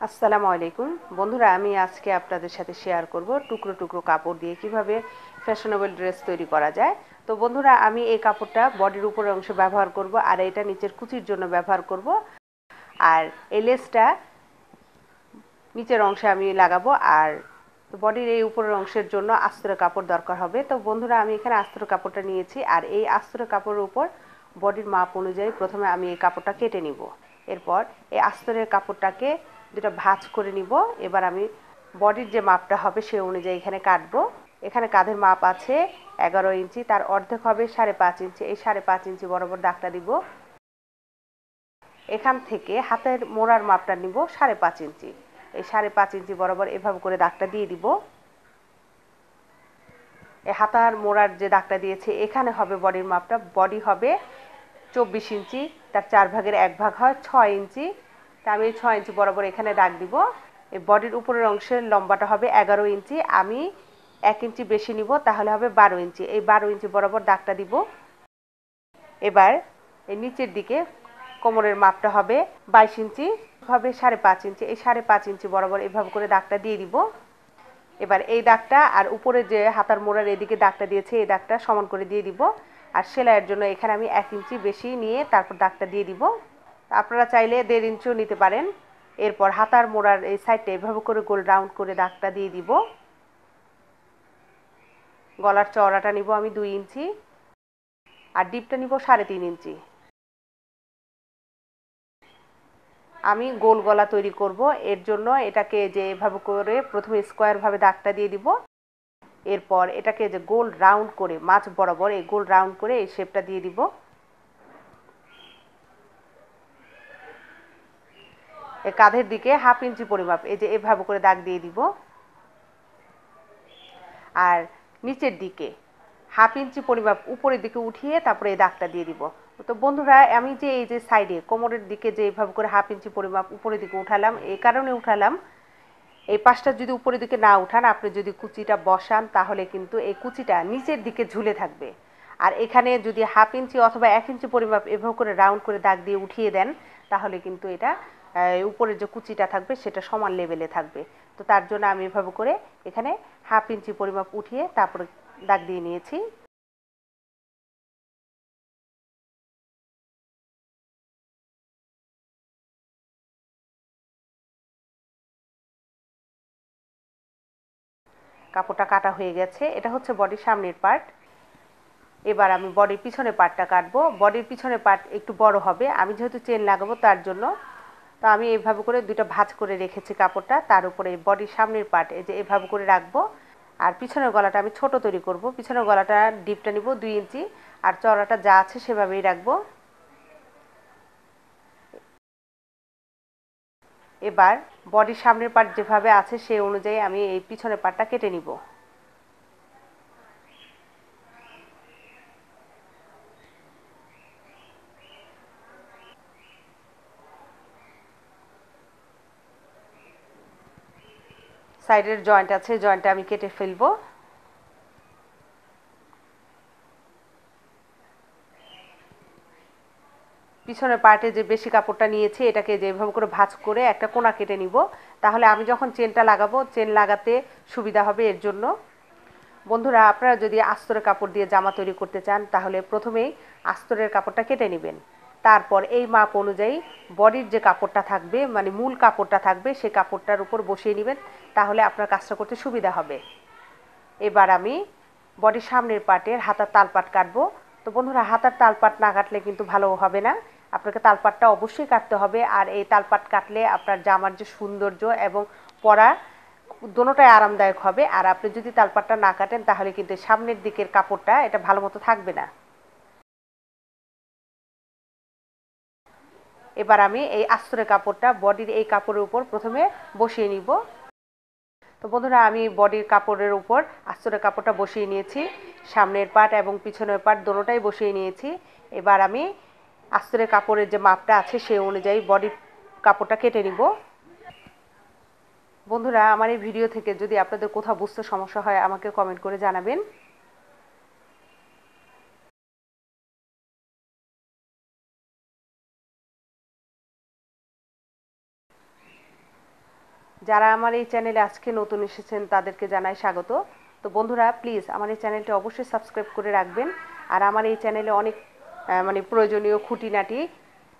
আসসালামু আলাইকুম বন্ধুরা, আমি আজকে আপনাদের সাথে শেয়ার করব টুকরো টুকরো কাপড় দিয়ে কিভাবে ফ্যাশনেবল ড্রেস তৈরি করা যায়। তো বন্ধুরা, আমি এই কাপড়টা বডির উপরের অংশে ব্যবহার করব, আর এটা নিচের কুচির জন্য ব্যবহার করব। আর এই লেসটা নিচের অংশে আমি লাগাবো। আর বডির এই উপরের অংশের জন্য আস্তর কাপড় দরকার হবে। তো বন্ধুরা, আমি এখানে আস্তর কাপড়টা নিয়েছি, আর এই আস্তর কাপড়ের উপর বডির মাপ অনুযায়ী প্রথমে আমি এই কাপড়টা কেটে নিব। এরপর এই আস্তরের কাপড়টাকে দুটো ভাঁজ করে নিব। এবার আমি বডির যে মাপটা হবে সে অনুযায়ী এখানে কাটবো। এখানে কাঁধের মাপ আছে 11 ইঞ্চি, তার অর্ধেক হবে 5.5 ইঞ্চি। এই 5.5 ইঞ্চি বরাবর দাগটা দিব। এখান থেকে হাতের মোড়ার মাপটা নিব 5.5 ইঞ্চি। এই 5.5 ইঞ্চি বরাবর এভাবে করে দাগটা দিয়ে দিব। এই হাতার মোড়ার যে দাগটা দিয়েছে এখানে হবে বডির মাপটা। বডি হবে 24 ইঞ্চি, তার 1/4 হয় 6 ইঞ্চি। তা আমি 6 ইঞ্চি বরাবর এখানে দাগ দিব। এই বডির উপরের অংশের লম্বাটা হবে 11 ইঞ্চি। আমি 1 ইঞ্চি বেশি নিব, তাহলে হবে 12 ইঞ্চি। এই 12 ইঞ্চি বরাবর দাগটা দিব। এবার এই নিচের দিকে কোমরের মাপটা হবে 22 ইঞ্চি, হবে 5.5 ইঞ্চি। এই 5.5 ইঞ্চি বরাবর এভাবে করে দাগটা দিয়ে দিব। এবার এই দাগটা আর উপরে যে হাতার মোড়ার এদিকে দাগটা দিয়েছে এই দাগটা সমান করে দিয়ে দিব। আর সেলাইয়ের জন্য এখানে আমি 1 ইঞ্চি বেশি নিয়ে তারপর দাগটা দিয়ে দিব। আপনারা চাইলে 1.5 ইঞ্চিও নিতে পারেন। এরপর হাতার মোড়ার এই সাইডটা এভাবে করে গোল রাউন্ড করে দাগটা দিয়ে দিব। গলার চওড়াটা নিব আমি 2 ইঞ্চি, আর ডিপটা নিব 3.5 ইঞ্চি। আমি গোল গলা তৈরি করব, এর জন্য এটাকে যে এভাবে করে প্রথমে স্কোয়ার ভাবে দাগটা দিয়ে দিব। এরপর এটাকে যে গোল রাউন্ড করে মাছ বরাবর এই গোল রাউন্ড করে এই শেপটা দিয়ে দিব। এই কাঁধের দিকে 1/2 ইঞ্চি পরিমাপ এই যে এভাবে করে দাগ দিয়ে দিব। আর নিচের দিকে 1/2 ইঞ্চি পরিমাপ উপরের দিকে উঠিয়ে তারপরে এই দাগটা দিয়ে দিব। তো বন্ধুরা, আমি যে এই যে সাইডে কোমরের দিকে যে এইভাবে করে 1/2 ইঞ্চি পরিমাপ উপরের দিকে উঠালাম, এই কারণে উঠালাম, এই পাশটা যদি উপরের দিকে না উঠান, আপনি যদি কুচিটা বসান তাহলে কিন্তু এই কুচিটা নিচের দিকে ঝুলে থাকবে। আর এখানে যদি 1/2 ইঞ্চি অথবা 1 ইঞ্চি পরিমাপ এভাবে করে রাউন্ড করে দাগ দিয়ে উঠিয়ে দেন, তাহলে কিন্তু এটা উপরের যে কুচিটা থাকবে সেটা সমান লেভেলে থাকবে। তো তার জন্য আমি এভাবে করে এখানে 1/2 ইঞ্চি পরিমাপ উঠিয়ে তারপরে দাগ দিয়ে নিয়েছি। কাপড়টা কাটা হয়ে গেছে। এটা হচ্ছে বডির সামনের পার্ট। এবার আমি বডির পিছনের পার্টটা কাটবো। বডির পিছনের পার্ট একটু বড় হবে, আমি যেহেতু চেন লাগাবো তার জন্য। তো আমি এইভাবে করে দুটো ভাঁজ করে রেখেছি কাপড়টা, তার উপরে বডির সামনের পার্ট এই যে এভাবে করে রাখবো। আর পিছনের গলাটা আমি ছোট তৈরি করব। পিছনের গলাটা ডিপটা নিব 2 ইঞ্চি, আর চওড়াটা যা আছে সেভাবেই রাখবো। এবার বডির সামনের পার্ট যেভাবে আছে সেই অনুযায়ী আমি এই পিছনের পার্টটা কেটে নিব। সাইডের জয়েন্ট আছে, জয়েন্টটা আমি কেটে ফেলবো। পিছনের পার্টে যে বেশি কাপড়টা নিয়েছি এটাকে যেভাবে করে ভাঁজ করে একটা কোনা কেটে নিব, তাহলে আমি যখন চেনটা লাগাবো চেন লাগাতে সুবিধা হবে। এর জন্য বন্ধুরা, আপনারা যদি আস্তরের কাপড় দিয়ে জামা তৈরি করতে চান তাহলে প্রথমেই আস্তরের কাপড়টা কেটে নেবেন। তারপর এই মাপ অনুযায়ী বডির যে কাপড়টা থাকবে, মানে মূল কাপড়টা থাকবে, সেই কাপড়টার উপর বসিয়ে নেবেন, তাহলে আপনার কাজটা করতে সুবিধা হবে। এবার আমি বডির সামনের পার্টের হাতার তালপাট কাটবো। তো বন্ধুরা, হাতার তালপাট না কাটলে কিন্তু ভালো হবে না, আপনাকে তালপাটটা অবশ্যই কাটতে হবে। আর এই তালপাট কাটলে আপনার জামার যে সৌন্দর্য এবং পরা দোনোটাই আরামদায়ক হবে। আর আপনি যদি তালপাটটা না কাটেন তাহলে কিন্তু সামনের দিকের কাপড়টা এটা ভালো মতো থাকবে না। এবার আমি এই আস্তরের কাপড়টা বডির এই কাপড়ের উপর প্রথমে বসিয়ে নিব। তো বন্ধুরা, আমি বডির কাপড়ের উপর আস্তরের কাপড়টা বসিয়ে নিয়েছি। সামনের পাট এবং পিছনের পাট দোনোটাই বসিয়ে নিয়েছি। এবার আমি আস্তরের কাপড়ের যে মাপটা আছে সেই অনুযায়ী বডির কাপড়টা কেটে নিব। বন্ধুরা, আমার এই ভিডিও থেকে যদি আপনাদের কোথাও বুঝতে সমস্যা হয় আমাকে কমেন্ট করে জানাবেন। যারা আমার এই চ্যানেলে আজকে নতুন এসেছেন তাদেরকে জানাই স্বাগত। তো বন্ধুরা প্লিজ আমার এই চ্যানেলটি অবশ্যই সাবস্ক্রাইব করে রাখবেন। আর আমার এই চ্যানেলে অনেক মানে প্রয়োজনীয় খুঁটিনাটি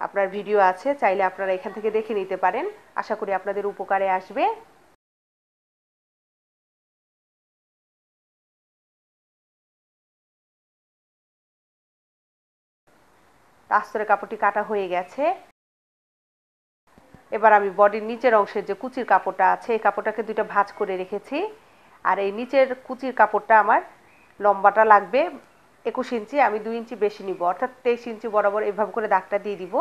আপনার ভিডিও আছে, চাইলে আপনারা এখান থেকে দেখে নিতে পারেন। আশা করি আপনাদের উপকারে আসবে। আস্তরের কাপড়টি কাটা হয়ে গেছে। এবার আমি বডির নিচের অংশের যে কুচির কাপড়টা আছে এই কাপড়টাকে দুইটা ভাঁজ করে রেখেছি। আর এই নিচের কুচির কাপড়টা আমার লম্বাটা লাগবে 21 ইঞ্চি, আমি 2 ইঞ্চি বেশি নিব, অর্থাৎ 23 ইঞ্চি বরাবর এভাবে করে দাগটা দিয়ে দিব।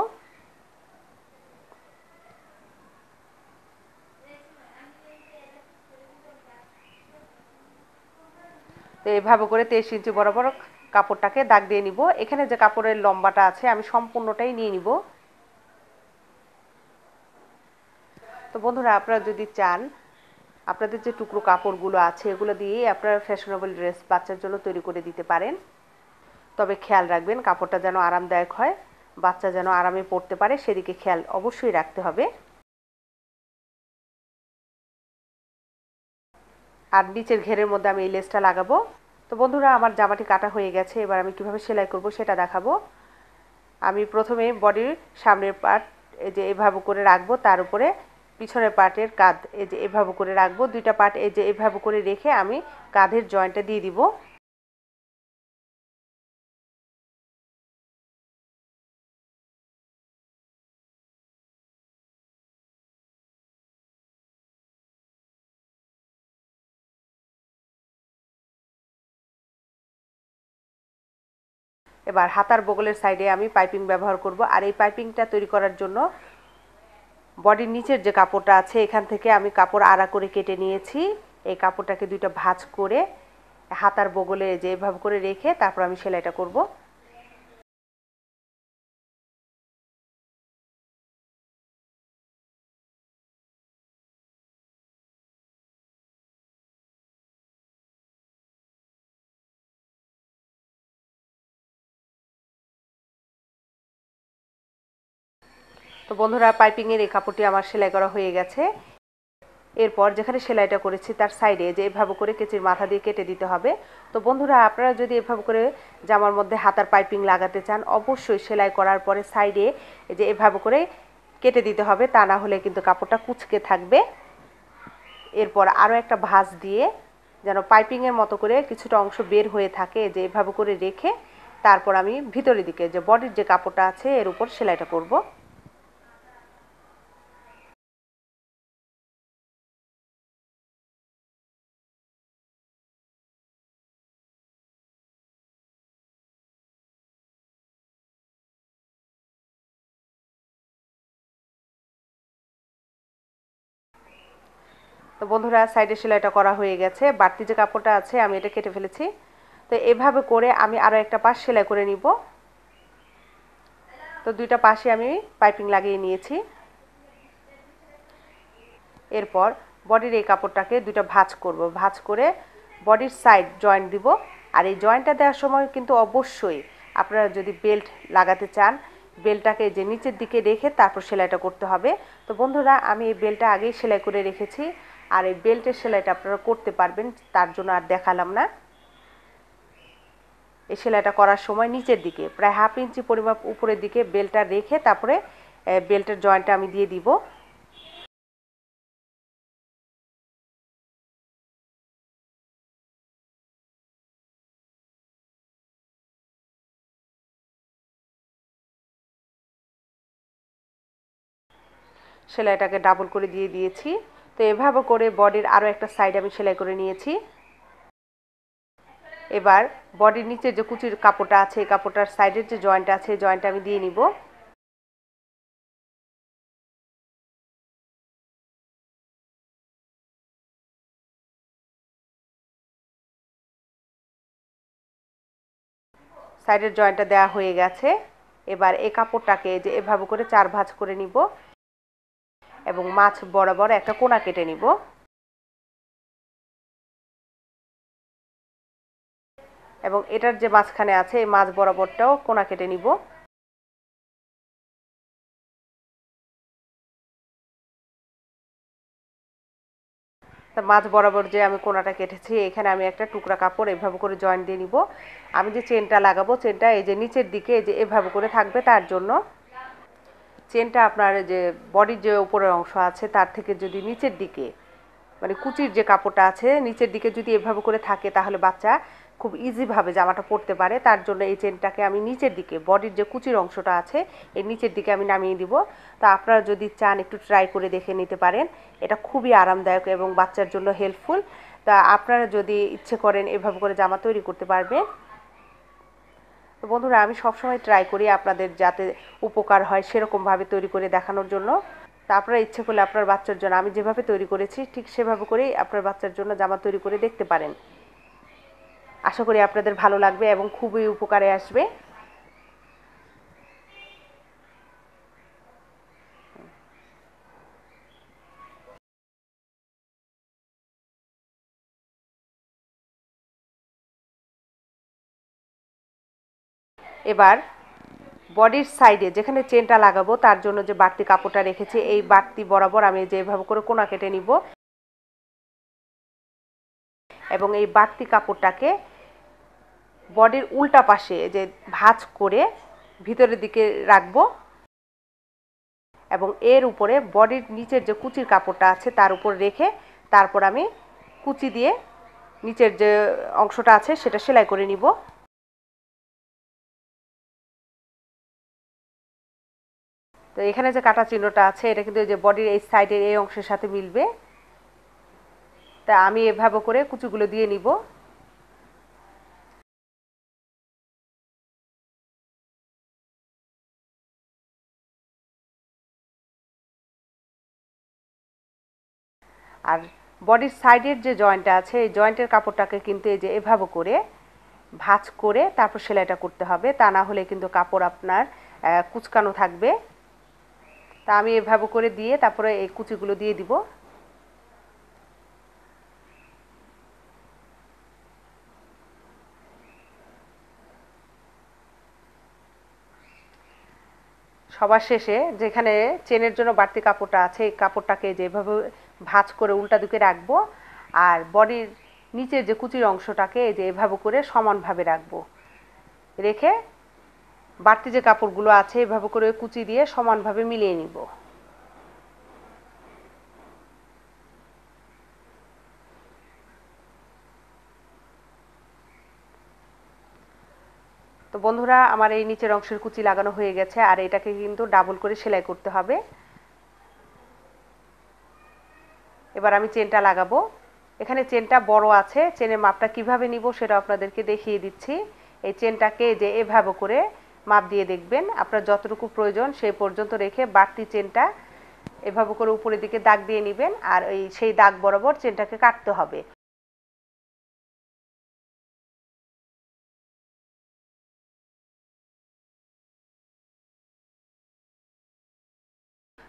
তো এভাবে করে 23 ইঞ্চি বরাবর কাপড়টাকে দাগ দিয়ে নিব। এখানে যে কাপড়ের লম্বাটা আছে আমি সম্পূর্ণটাই নিয়ে নিব। তো বন্ধুরা আপনারা যদি চান আপনাদের যে টুকরো কাপড়গুলো আছে এগুলো দিয়ে আপনারা ফ্যাশনেবল ড্রেস বাচ্চার জন্য তৈরি করে দিতে পারেন। তবে খেয়াল রাখবেন কাপড়টা যেন আরামদায়ক হয়, বাচ্চা যেন আরামে পরতে পারে, সেদিকে খেয়াল অবশ্যই রাখতে হবে। আর নিচের ঘেরের মধ্যে আমি এই লেসটা লাগাবো। তো বন্ধুরা আমার জামাটি কাটা হয়ে গেছে, এবার আমি কিভাবে সেলাই করব সেটা দেখাবো। আমি প্রথমে বডির সামনের পার্ট এই যে এভাবে করে রাখবো, তার উপরে পিছনের পার্টের কাঁধ এই যে এভাবে করে রাখবো। দুইটা পার্ট এই যে এভাবে করে রেখে আমি কাঁধের জয়েন্টটা দিয়ে দিব। এবার হাতার বগলের সাইডে আমি পাইপিং ব্যবহার করব। আর এই পাইপিংটা তৈরি করার জন্য বডির নিচের যে কাপড়টা আছে এখান থেকে আমি কাপড় আড়া করে কেটে নিয়েছি। এই কাপড়টাকে দুইটা ভাঁজ করে হাতার বগলে যে এভাবে করে রেখে তারপর আমি সেলাইটা করব। তো বন্ধুরা পাইপিংয়ের এই কাপড়টি আমার সেলাই করা হয়ে গেছে। এরপর যেখানে সেলাইটা করেছি তার সাইডে যে এভাবে করে কেচির মাথা দিয়ে কেটে দিতে হবে। তো বন্ধুরা আপনারা যদি এভাবে করে জামার মধ্যে হাতার পাইপিং লাগাতে চান অবশ্যই সেলাই করার পরে সাইডে যে এভাবে করে কেটে দিতে হবে, তা না হলে কিন্তু কাপড়টা কুঁচকে থাকবে। এরপর আরও একটা ভাঁজ দিয়ে যেন পাইপিংয়ের মতো করে কিছুটা অংশ বের হয়ে থাকে যে এভাবে করে রেখে তারপর আমি ভিতরের দিকে যে বডির যে কাপড়টা আছে এর উপর সেলাইটা করব। তো বন্ধুরা সাইডে সেলাইটা করা হয়ে গেছে, বাড়তি যে কাপড়টা আছে আমি এটা কেটে ফেলেছি। তো এভাবে করে আমি আরও একটা পাশ সেলাই করে নিব। তো দুইটা পাশে আমি পাইপিং লাগিয়ে নিয়েছি। এরপর বডির এই কাপড়টাকে দুইটা ভাঁজ করব, ভাঁজ করে বডির সাইড জয়েন্ট দিব। আর এই জয়েন্টটা দেওয়ার সময় কিন্তু অবশ্যই আপনারা যদি বেল্ট লাগাতে চান বেল্টটাকে যে নিচের দিকে রেখে তারপর সেলাইটা করতে হবে। তো বন্ধুরা আমি এই বেল্টটা আগেই সেলাই করে রেখেছি, আর এই বেল্টের সেলাইটা আপনারা করতে পারবেন, তার জন্য আর দেখালাম না। এই সেলাইটা করার সময় নিচের দিকে প্রায় 1/2 ইঞ্চি পরিমাপ উপরের দিকে বেল্টটা রেখে তারপরে বেল্টের জয়েন্টটা আমি দিয়ে দিব। সেলাইটাকে ডাবল করে দিয়ে দিয়েছি। তো এভাবে করে বডির আরও একটা সাইড আমি সেলাই করে নিয়েছি। এবার বডির নিচে যে কুচির কাপড়টা আছে এই কাপড়টার সাইডের যে জয়েন্টটা আছে জয়েন্টটা আমি দিয়ে নিব। সাইডের জয়েন্টটা দেওয়া হয়ে গেছে। এবার এই কাপড়টাকে যে এভাবে করে 4 ভাঁজ করে নিব এবং মাছ বরাবর একটা কোণা কেটে নিব। এবং এটার যে মাঝখানে আছে এই মাছ বরাবরটাও কোণা কেটে নিব। তা মাঝ বরাবর যে আমি কোনাটা কেটেছি এখানে আমি একটা টুকরা কাপড় এভাবে করে জয়েন দিয়ে নিব। আমি যে চেনটা লাগাবো চেনটা এই যে নিচের দিকে এই যে এভাবে করে থাকবে, তার জন্য চেনটা আপনার যে বডির যে উপরের অংশ আছে তার থেকে যদি নিচের দিকে মানে কুচির যে কাপড়টা আছে নিচের দিকে যদি এভাবে করে থাকে তাহলে বাচ্চা খুব ইজিভাবে জামাটা পরতে পারে। তার জন্য এই চেনটাকে আমি নিচের দিকে বডির যে কুচির অংশটা আছে এই নিচের দিকে আমি নামিয়ে দিব। তো আপনারা যদি চান একটু ট্রাই করে দেখে নিতে পারেন, এটা খুবই আরামদায়ক এবং বাচ্চার জন্য হেল্পফুল। তা আপনারা যদি ইচ্ছে করেন এভাবে করে জামা তৈরি করতে পারবেন। তো বন্ধুরা আমি সবসময় ট্রাই করি আপনাদের যাতে উপকার হয় সেরকমভাবে তৈরি করে দেখানোর জন্য। তা আপনারা ইচ্ছে করলে আপনার বাচ্চার জন্য আমি যেভাবে তৈরি করেছি ঠিক সেভাবে করেই আপনার বাচ্চার জন্য জামা তৈরি করে দেখতে পারেন। আশা করি আপনাদের ভালো লাগবে এবং খুবই উপকারে আসবে। এবার বডির সাইডে যেখানে চেনটা লাগাবো তার জন্য যে বাড়তি কাপড়টা রেখেছি এই বাড়তি বরাবর আমি যেভাবে করে কোনা কেটে নিব এবং এই বাড়তি কাপড়টাকে বডির উল্টা পাশে যে ভাঁজ করে ভিতরের দিকে রাখবো এবং এর উপরে বডির নিচের যে কুচির কাপড়টা আছে তার উপর রেখে তারপর আমি কুচি দিয়ে নিচের যে অংশটা আছে সেটা সেলাই করে নিব। তো এখানে যে কাটা চিহ্নটা আছে এটা কিন্তু যে বডির এই সাইডের এই অংশের সাথে মিলবে। তা আমি এভাবে করে কুচিগুলো দিয়ে নিব। আর বডির সাইডের যে জয়েন্টটা আছে এই জয়েন্টের কাপড়টাকে কিন্তু এই যে এভাবে করে ভাঁজ করে তারপর সেলাইটা করতে হবে, তা না হলে কিন্তু কাপড় আপনার কুচকানো থাকবে। তা আমি এভাবে করে দিয়ে তারপরে এই কুচিগুলো দিয়ে দিব। সবার শেষে যেখানে চেনের জন্য বাড়তি কাপড়টা আছে এই কাপড়টাকে যেভাবে ভাঁজ করে উল্টা দিকে রাখবো আর বডির নিচের যে কুচির অংশটাকে এই যে এভাবে করে সমানভাবে রাখবো, রেখে বাড়তি যে কাপড়গুলো আছে এভাবে করে কুচি দিয়ে সমানভাবে মিলিয়ে নিব। তো বন্ধুরা আমার এই নিচের অংশের কুচি লাগানো হয়ে গেছে আর এটাকে কিন্তু ডাবল করে সেলাই করতে হবে। এবার আমি চেনটা লাগাবো। এখানে চেনটা বড় আছে, চেনের মাপটা কিভাবে নিব সেটা আপনাদেরকে দেখিয়ে দিচ্ছি। এই চেনটাকে যে এভাবে করে মাপ দিয়ে দেখবেন আপনার যতটুকু প্রয়োজন সেই পর্যন্ত রেখে বাড়তি চেনটা এভাবে করে উপরের দিকে দাগ দিয়ে নেবেন আর সেই দাগ বরাবর চেনটাকে কাটতে হবে।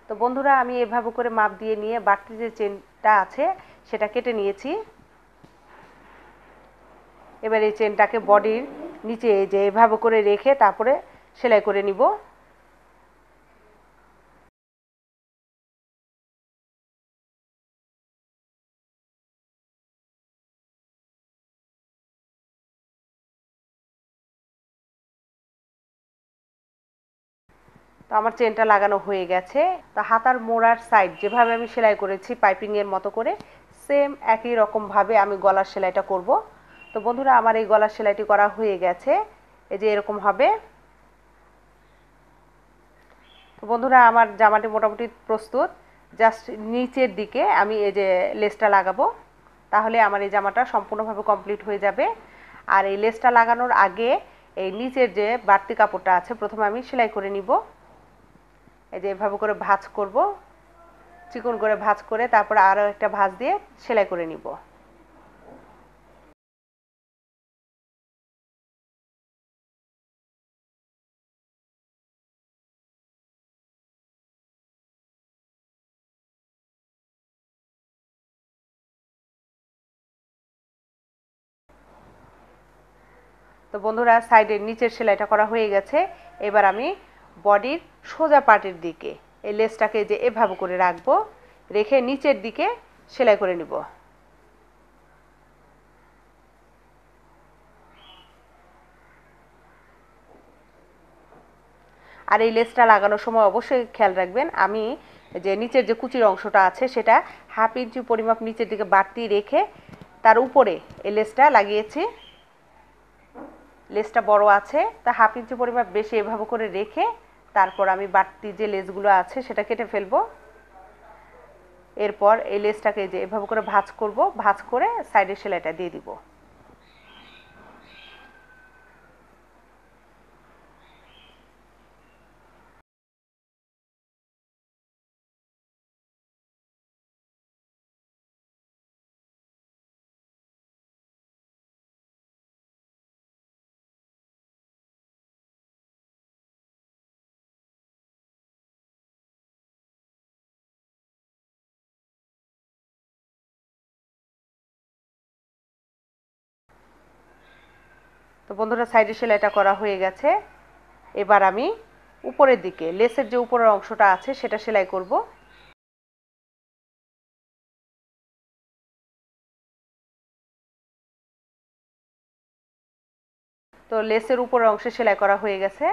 তো বন্ধুরা আমি এভাবে করে মাপ দিয়ে নিয়ে বাড়তি যে চেনটা আছে সেটা কেটে নিয়েছি। এবার এই চেনটাকে বডির নিচে যে এভাবে করে রেখে তারপরে সেলাই করে নিব। তো আমার চেনটা লাগানো হয়ে গেছে। তো হাতার মোড়ার সাইড যেভাবে আমি সেলাই করেছি পাইপিংয়ের মতো করে সেম একই রকমভাবে আমি গলার সেলাইটা করব। তো বন্ধুরা আমার এই গলার সেলাইটি করা হয়ে গেছে, এই যে এরকম হবে। তো বন্ধুরা আমার জামাটি মোটামুটি প্রস্তুত। জাস্ট নিচের দিকে আমি এই যে লেসটা লাগাবো, তাহলে আমার এই জামাটা সম্পূর্ণভাবে কমপ্লিট হয়ে যাবে। আর এই লেসটা লাগানোর আগে এই নিচের যে বাড়তি কাপড়টা আছে প্রথমে আমি সেলাই করে নিব। এই যে এভাবে করে ভাঁজ করব, চিকন করে ভাঁজ করে তারপর আরও একটা ভাঁজ দিয়ে সেলাই করে নিব। তো বন্ধুরা সাইডের নিচের সেলাইটা করা হয়ে গেছে। এবার আমি বডির সোজা পার্টের দিকে এই লেসটাকে যে এভাবে করে রাখবো, রেখে নিচের দিকে সেলাই করে নিব। আর এই লেসটা লাগানোর সময় অবশ্যই খেয়াল রাখবেন, আমি যে নিচের যে কুচির অংশটা আছে সেটা 1/2 ইঞ্চি পরিমাপ নিচের দিকে বাড়তি রেখে তার উপরে এই লেসটা লাগিয়েছি। লেসটা বড় আছে তা 1/2 ইঞ্চি পরিমাপ বেশি এভাবে করে রেখে তারপর আমি বাড়তি যে লেসগুলো আছে সেটা কেটে ফেলবো। এরপর এই লেসটাকে যে এভাবে করে ভাঁজ করব, ভাঁজ করে সাইডের সেলাইটা দিয়ে দিব। তো বন্ধুরা সাইডের সেলাইটা করা হয়ে গেছে। এবার আমি উপরের দিকে লেসের যে উপরের অংশটা আছে সেটা সেলাই করব। তো লেসের উপরের অংশে সেলাই করা হয়ে গেছে।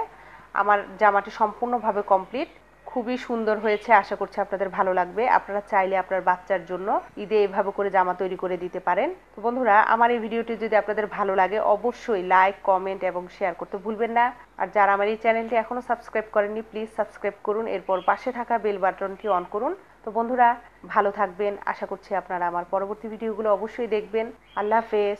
আমার জামাটি সম্পূর্ণভাবে কমপ্লিট। খুবই সুন্দর হয়েছে, আশা করছি আপনাদের ভালো লাগবে। আপনারা চাইলে আপনার বাচ্চার জন্য ঈদে এভাবে করে জামা তৈরি করে দিতে পারেন। তো বন্ধুরা, আমার এই ভিডিওটি যদি আপনাদের ভালো লাগে অবশ্যই লাইক, কমেন্ট এবং শেয়ার করতে ভুলবেন না। আর যারা আমার এই চ্যানেলটি এখনও সাবস্ক্রাইব করেননি প্লিজ সাবস্ক্রাইব করুন, এরপর পাশে থাকা বেল বাটনটি অন করুন। তো বন্ধুরা ভালো থাকবেন, আশা করছি আপনারা আমার পরবর্তী ভিডিওগুলো অবশ্যই দেখবেন। আল্লাহ হাফেজ।